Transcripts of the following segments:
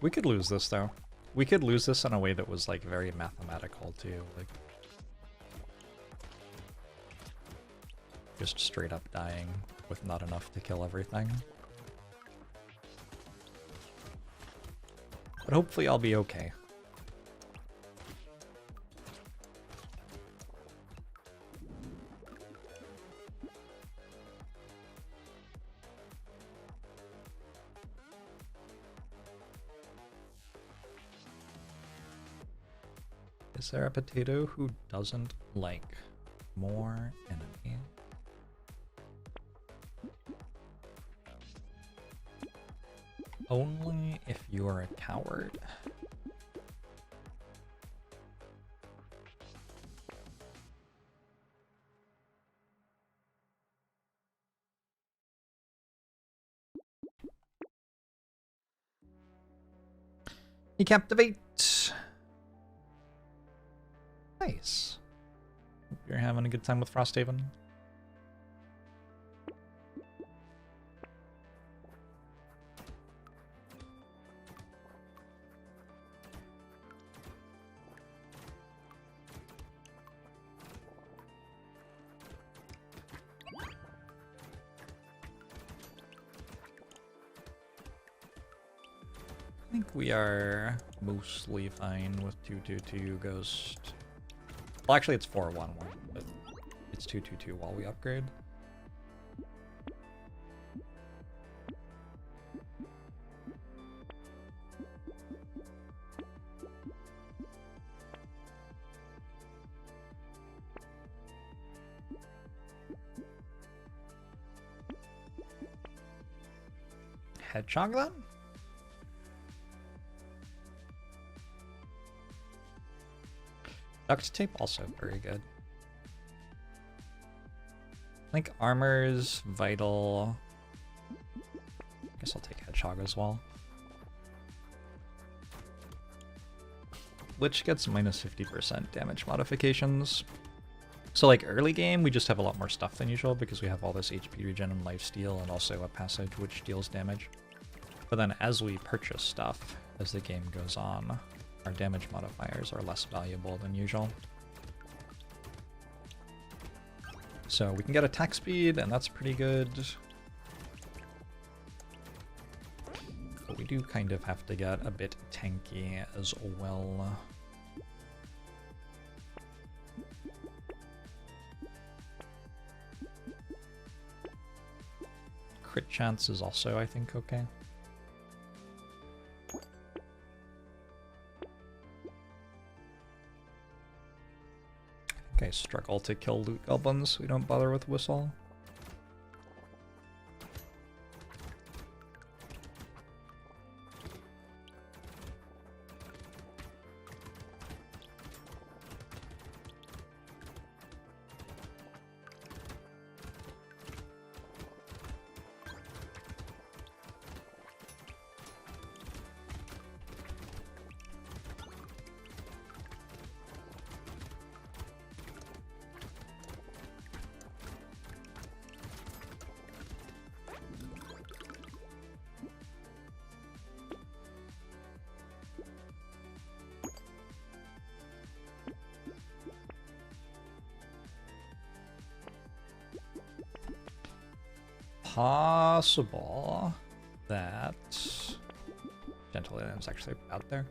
We could lose this though. We could lose this in a way that was like very mathematical too, like just straight up dying with not enough to kill everything. But hopefully I'll be okay. Is there a potato who doesn't like more enemy? Only if you're a coward. You captivate. Nice. Hope you're having a good time with Frosthaven. I think we are mostly fine with 222 Ghost. Well, actually, it's 411, but it's 222 while we upgrade. Hedgehog then? Duct tape also very good. I think armor's vital. I guess I'll take hedgehog as well. Lich gets minus 50% damage modifications. So like early game, we just have a lot more stuff than usual because we have all this HP regen and lifesteal and also a passage which deals damage. But then as we purchase stuff, as the game goes on, our damage modifiers are less valuable than usual. So we can get attack speed, and that's pretty good. But we do kind of have to get a bit tanky as well. Crit chance is also, I think, okay. Okay, struggle to kill loot goblins. We don't bother with whistle. Possible that Gentle is actually out there.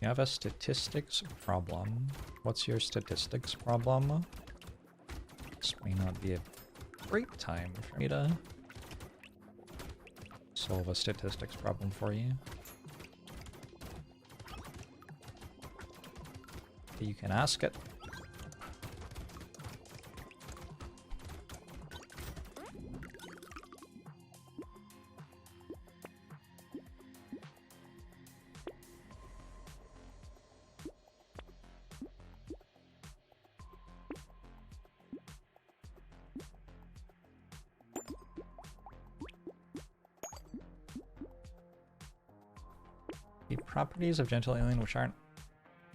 You have a statistics problem. What's your statistics problem? This may not be a great time for me to solve a statistics problem for you. You can ask it. properties of Gentle Alien which aren't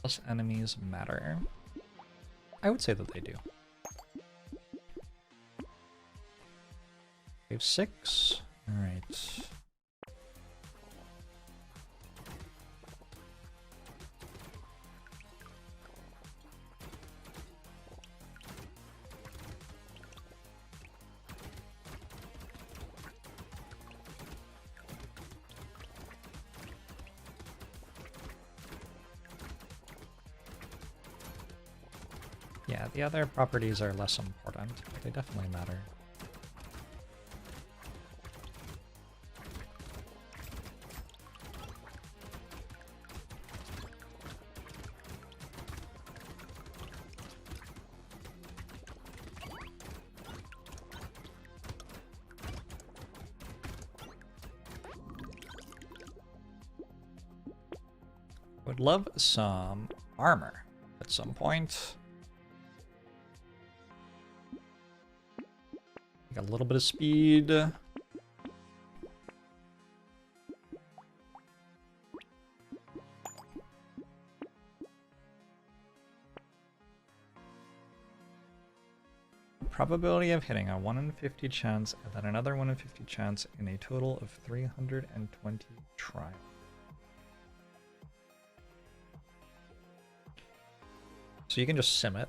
plus enemies matter? I would say that they do. Wave 6. Alright. Yeah, the other properties are less important, but they definitely matter. Would love some armor at some point. Got a little bit of speed. Probability of hitting a 1 in 50 chance and then another 1 in 50 chance in a total of 320 trials. So you can just sim it.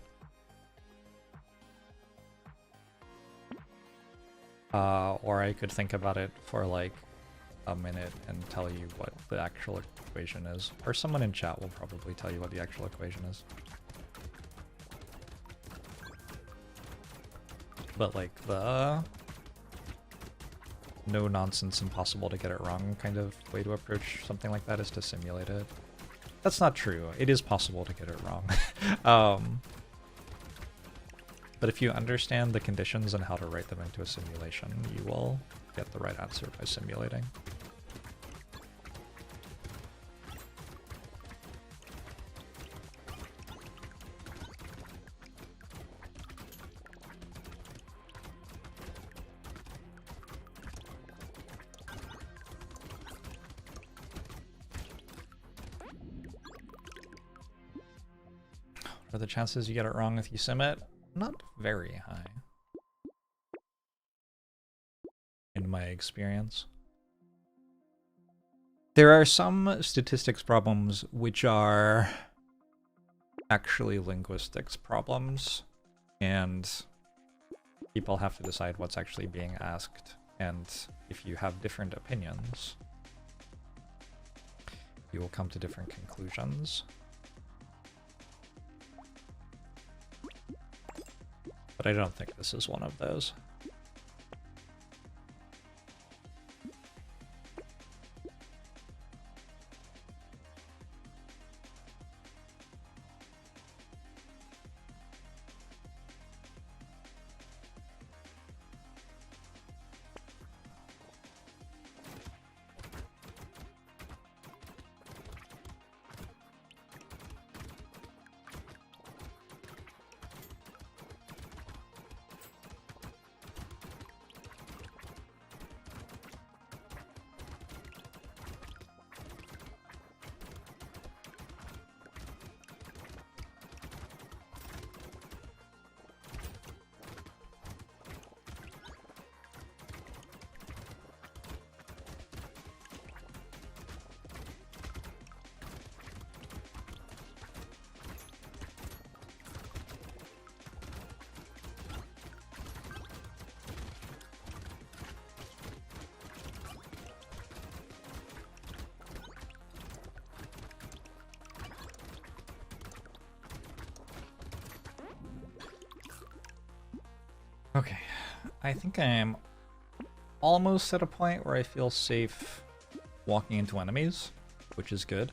Or I could think about it for like a minute and tell you what the actual equation is. Or someone in chat will probably tell you what the actual equation is. But like the no nonsense, impossible to get it wrong kind of way to approach something like that is to simulate it. That's not true. It is possible to get it wrong. But if you understand the conditions and how to write them into a simulation, you will get the right answer by simulating. What are the chances you get it wrong if you sim it? Not very high, in my experience. There are some statistics problems which are actually linguistics problems, and people have to decide what's actually being asked, and if you have different opinions, you will come to different conclusions. But I don't think this is one of those. Okay, I think I am almost at a point where I feel safe walking into enemies, which is good,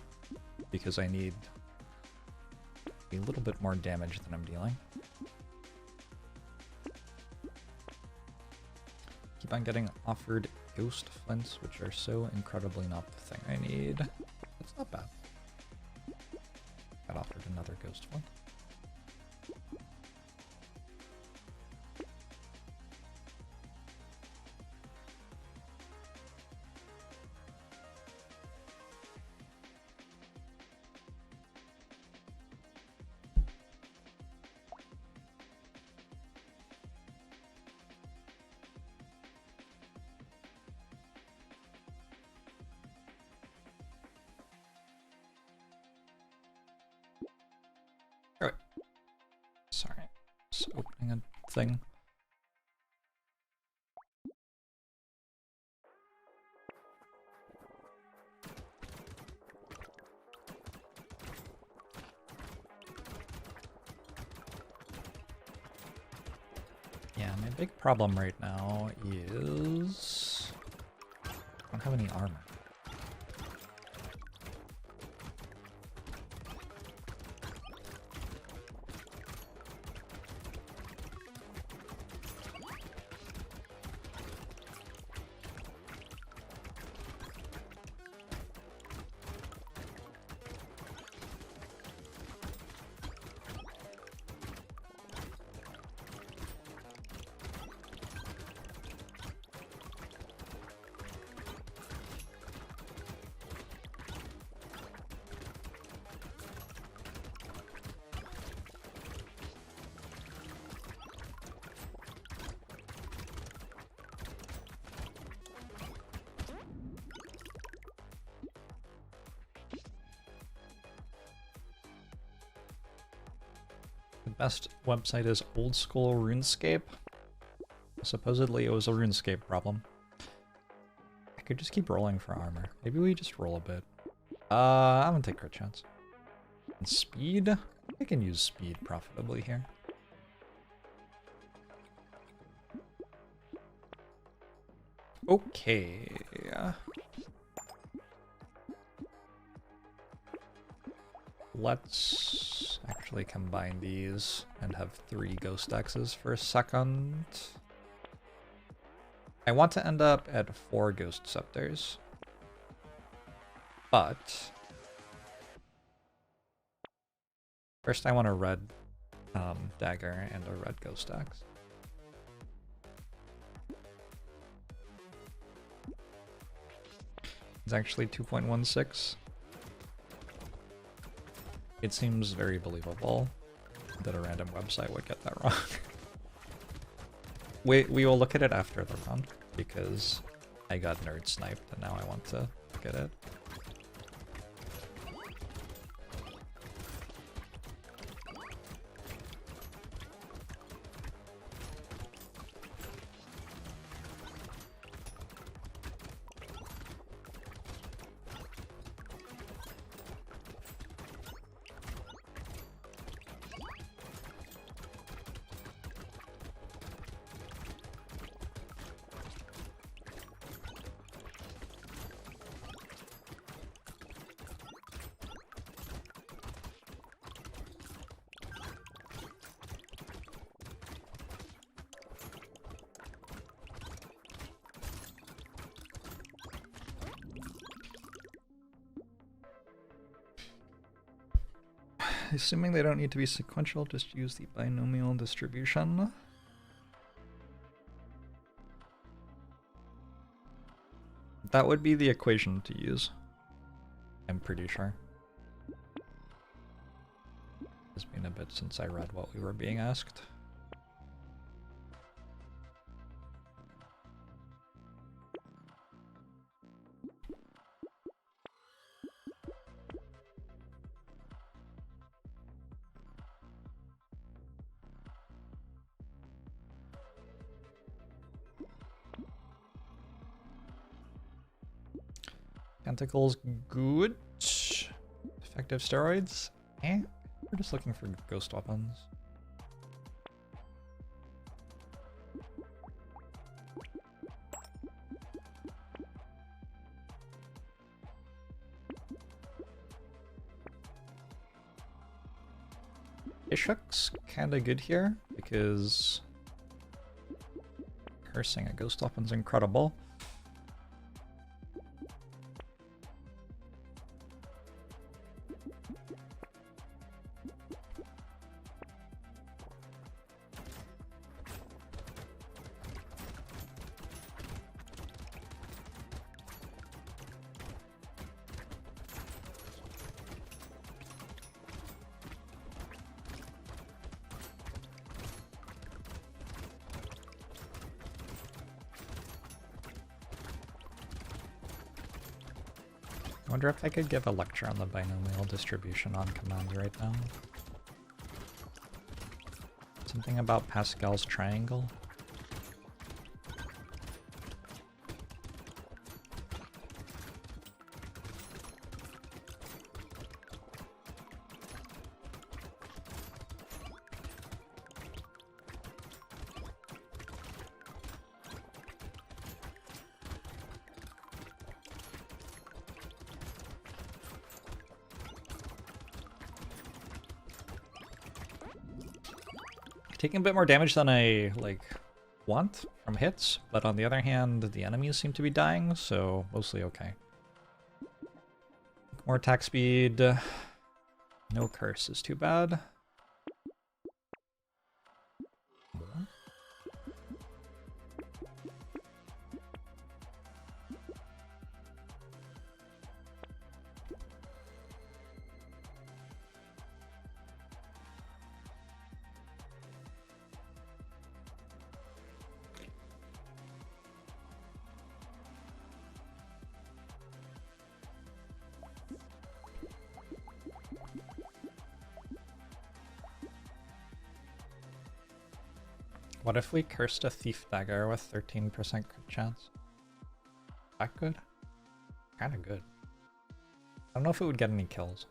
because I need a little bit more damage than I'm dealing. Keep on getting offered ghost flints, which are so incredibly not the thing I need. It's not bad. Got offered another ghost flint. is opening a thing. Yeah, my big problem right now is I don't have any armor. The best website is Old School RuneScape. Supposedly it was a RuneScape problem. I could just keep rolling for armor. Maybe we just roll a bit. I'm gonna take crit chance. And speed? I can use speed profitably here. Okay. Let's actually combine these and have 3 ghost axes for a second. I want to end up at 4 ghost scepters. But first I want a red dagger and a red ghost axe. It's actually 2.16. It seems very believable that a random website would get that wrong. We will look at it after the round, because I got nerd sniped and now I want to look at it. Assuming they don't need to be sequential, just use the binomial distribution. That would be the equation to use. I'm pretty sure. It's been a bit since I read what we were being asked. Tentacles, good. Effective steroids? Eh. We're just looking for ghost weapons. Ishuk's kinda good here, because cursing a ghost weapon's incredible. I wonder if I could give a lecture on the binomial distribution on command right now. Something about Pascal's triangle. Taking a bit more damage than I, like, want from hits, but on the other hand, the enemies seem to be dying, so mostly okay. More attack speed. No curse is too bad. More? What if we cursed a Thief Dagger with 13% crit chance? That good? Kinda good. I don't know if it would get any kills.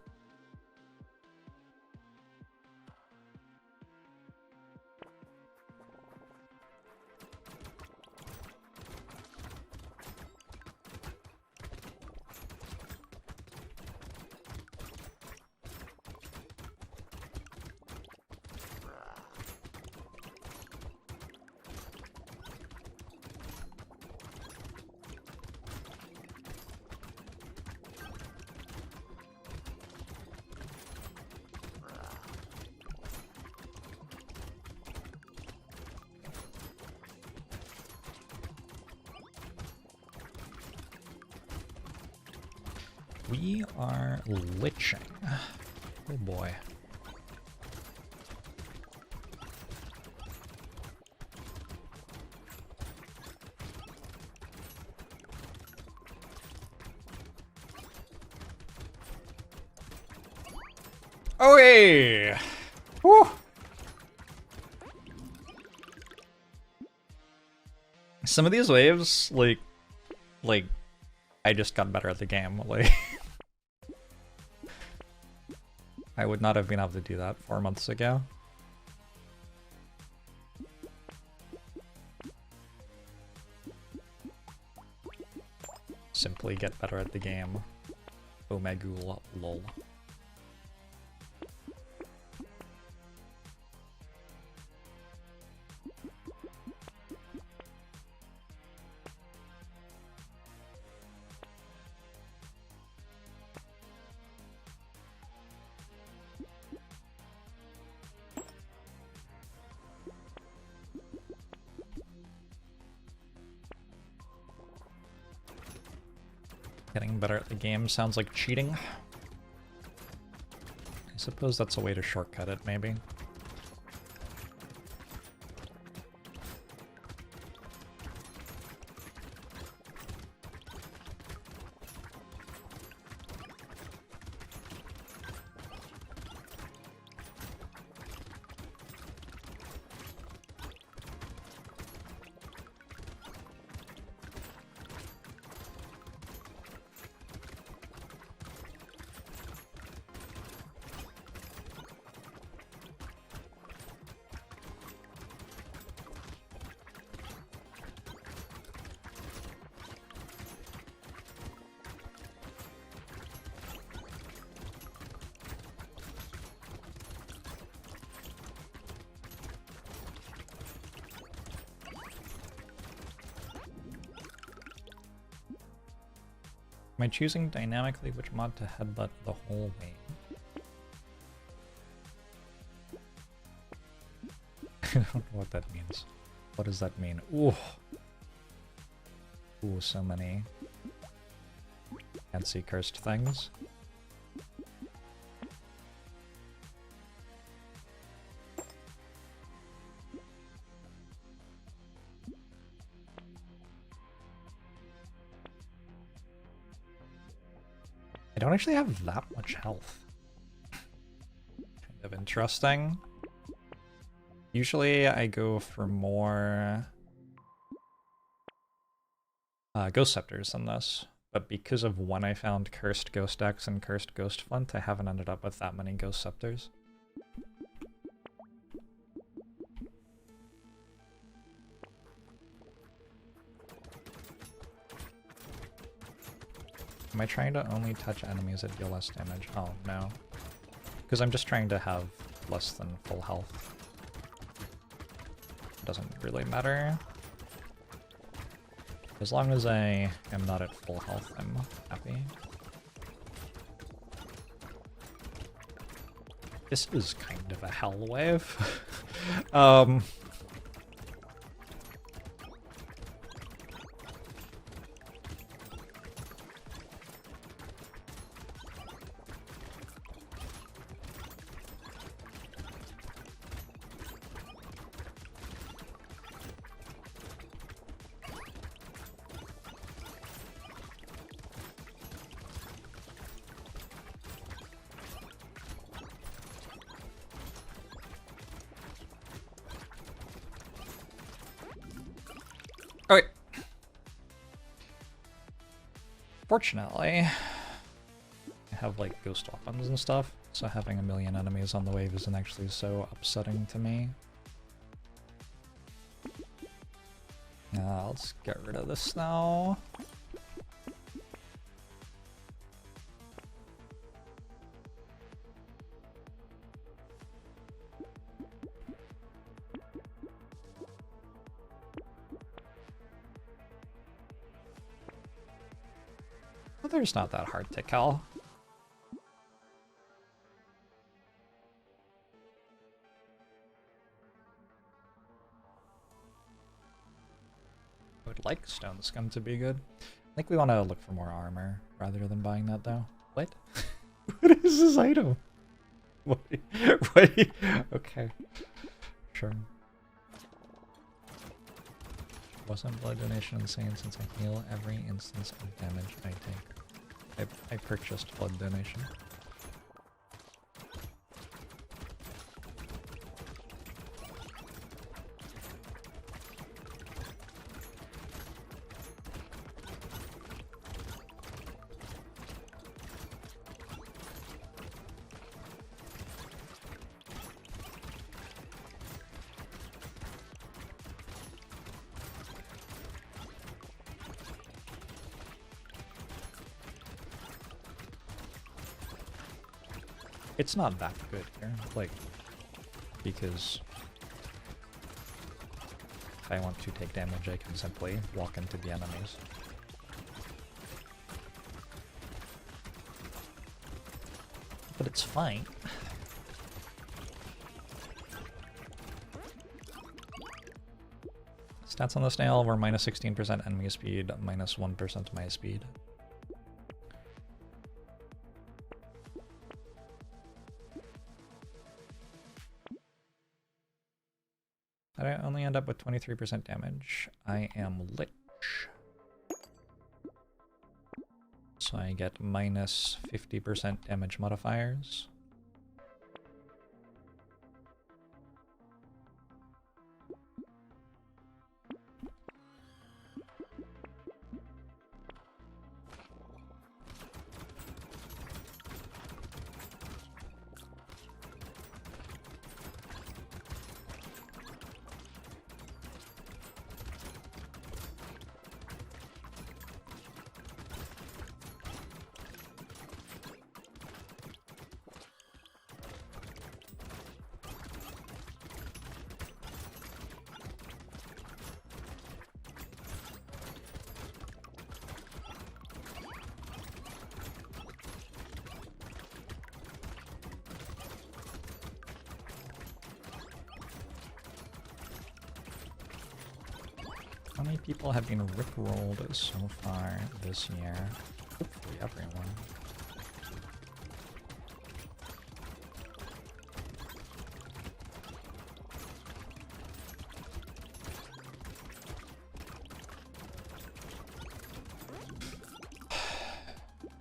We are liching. Oh boy. Okay. Woo. Some of these waves, like I just got better at the game. Like, I would not have been able to do that 4 months ago. Simply get better at the game. Omegul lol. Getting better at the game sounds like cheating. I suppose that's a way to shortcut it, maybe. Am I choosing dynamically which mod to headbutt the whole way? I don't know what that means. What does that mean? Ooh. Ooh, so many fancy cursed things. I don't actually have that much health. Kind of interesting. Usually I go for more Ghost Scepters than this, but because of when I found Cursed Ghost Axe and Cursed Ghost Flint, I haven't ended up with that many Ghost Scepters. Am I trying to only touch enemies that deal less damage? Oh, no. Because I'm just trying to have less than full health. Doesn't really matter. As long as I am not at full health, I'm happy. This is kind of a hell wave. Okay. Fortunately, I have like ghost weapons and stuff, so having a million enemies on the wave isn't actually so upsetting to me. Let's get rid of this now. There's not that hard to kill. I would like Stone Scum to be good. I think we want to look for more armor rather than buying that though. What? What is this item? What? Okay. Sure. Wasn't blood donation insane since I heal every instance of damage I take? I purchased blood donation. It's not that good here, like, because if I want to take damage, I can simply walk into the enemies. But it's fine. Stats on the snail were minus 16% enemy speed, minus 1% my speed. I only end up with 23% damage. I am lich. So I get minus 50% damage modifiers. How many people have been rickrolled so far this year? Hopefully everyone.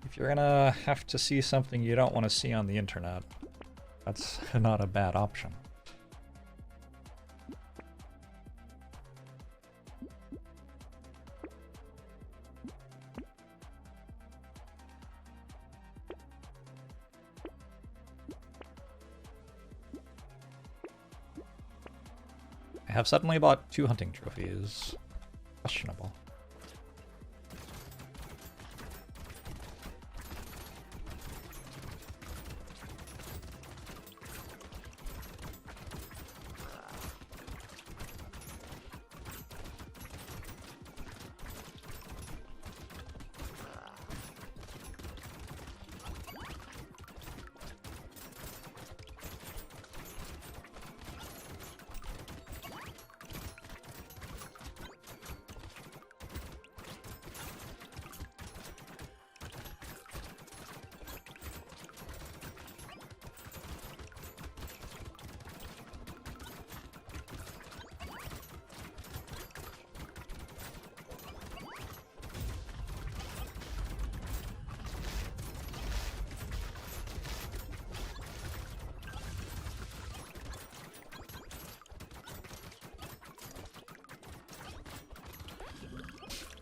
If you're gonna have to see something you don't want to see on the internet, that's not a bad option. have suddenly bought 2 hunting trophies. Questionable.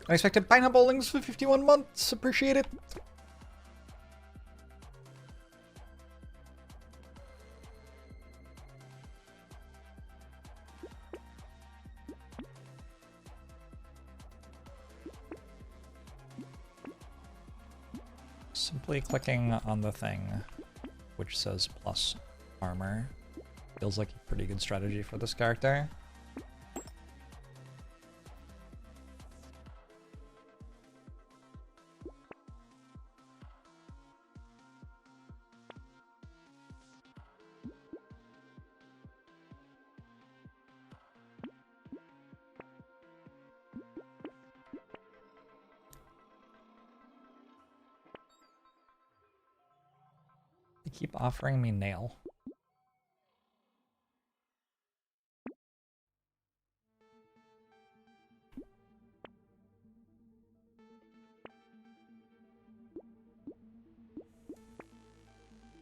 Unexpected pineapple links for 51 months. Appreciate it. Simply clicking on the thing which says plus armor feels like a pretty good strategy for this character. They keep offering me nail.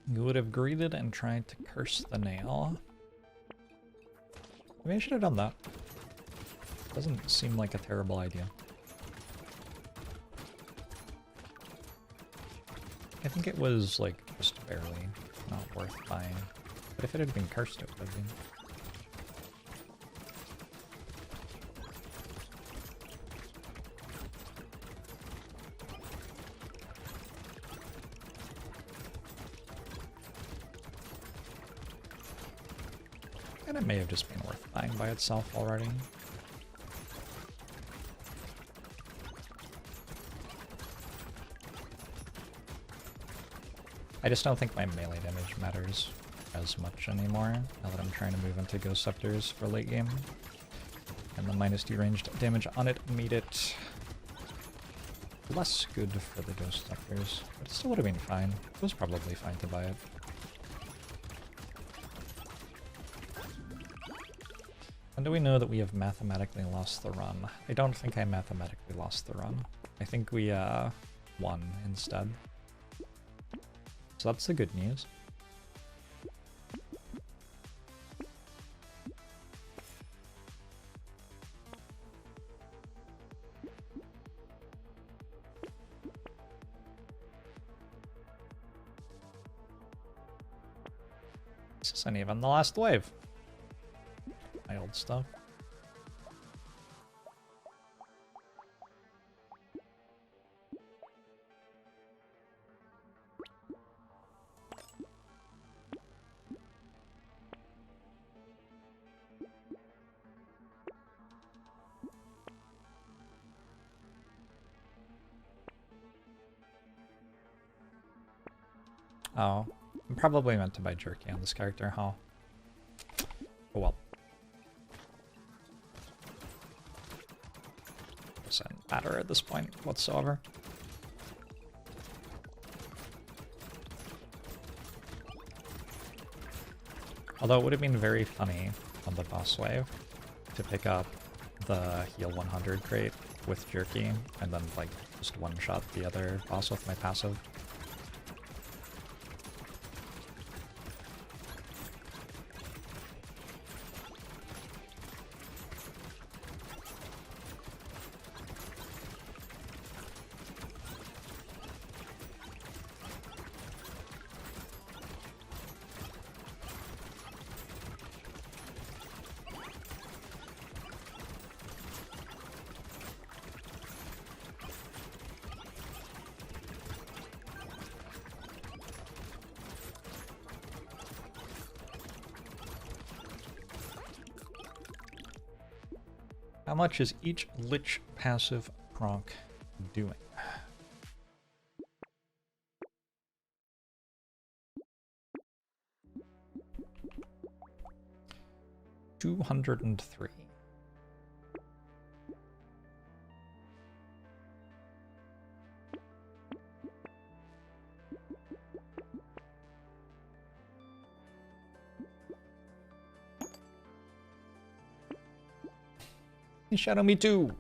You would have greeted and tried to curse the nail. Maybe I should have done that. Doesn't seem like a terrible idea. I think it was, like, just barely not worth buying. But if it had been cursed, it would have been. And it may have just been worth buying by itself already. I just don't think my melee damage matters as much anymore, now that I'm trying to move into Ghost Scepters for late game. And the -2 ranged damage on it made it less good for the Ghost Scepters, but it still would have been fine. It was probably fine to buy it. When do we know that we have mathematically lost the run? I don't think I mathematically lost the run. I think we won instead. So that's the good news. This isn't even the last wave. My old stuff. Oh, I'm probably meant to buy jerky on this character, huh? Oh well. Doesn't matter at this point whatsoever. Although it would have been very funny on the boss wave to pick up the heal 100 crate with jerky and then like just one-shot the other boss with my passive. How much is each lich passive proc doing? $203. Shadow me too.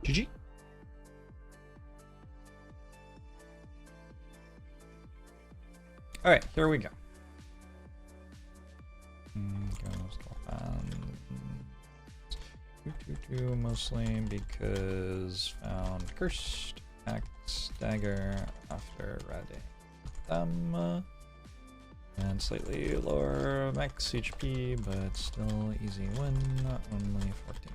GG. All right, here we go. Mostly because found cursed axe dagger after raiding them, and slightly lower max HP, but still easy win. Only 14.